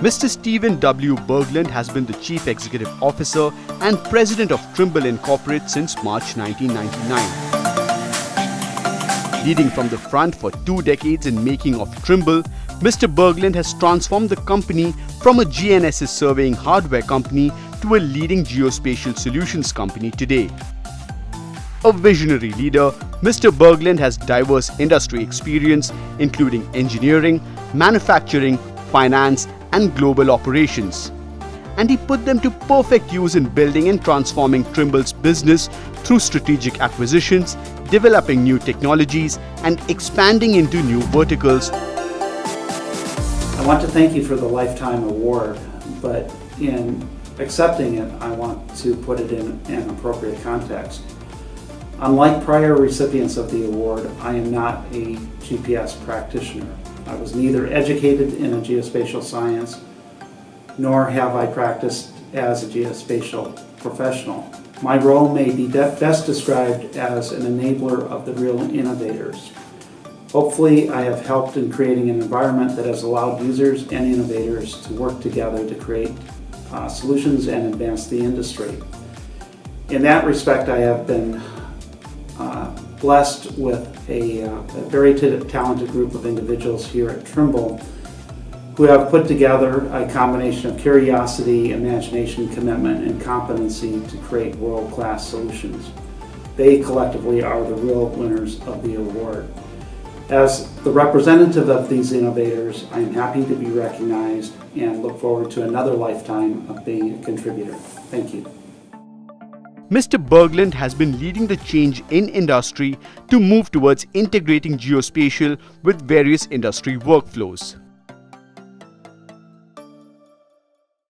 Mr. Stephen W. Berglund has been the Chief Executive Officer and President of Trimble Incorporated since March 1999. Leading from the front for 2 decades in making of Trimble, Mr. Berglund has transformed the company from a GNSS surveying hardware company to a leading geospatial solutions company today. A visionary leader, Mr. Berglund has diverse industry experience including engineering, manufacturing, finance, and global operations. And he put them to perfect use in building and transforming Trimble's business through strategic acquisitions, developing new technologies, and expanding into new verticals. I want to thank you for the Lifetime Award, but in accepting it, I want to put it in an appropriate context. Unlike prior recipients of the award, I am not a GPS practitioner. I was neither educated in a geospatial science, nor have I practiced as a geospatial professional. My role may be best described as an enabler of the real innovators. Hopefully, I have helped in creating an environment that has allowed users and innovators to work together to create solutions and advance the industry. In that respect, I have been blessed with a very talented group of individuals here at Trimble who have put together a combination of curiosity, imagination, commitment, and competency to create world-class solutions. They collectively are the real winners of the award. As the representative of these innovators, I am happy to be recognized and look forward to another lifetime of being a contributor. Thank you. Mr. Berglund has been leading the change in industry to move towards integrating geospatial with various industry workflows.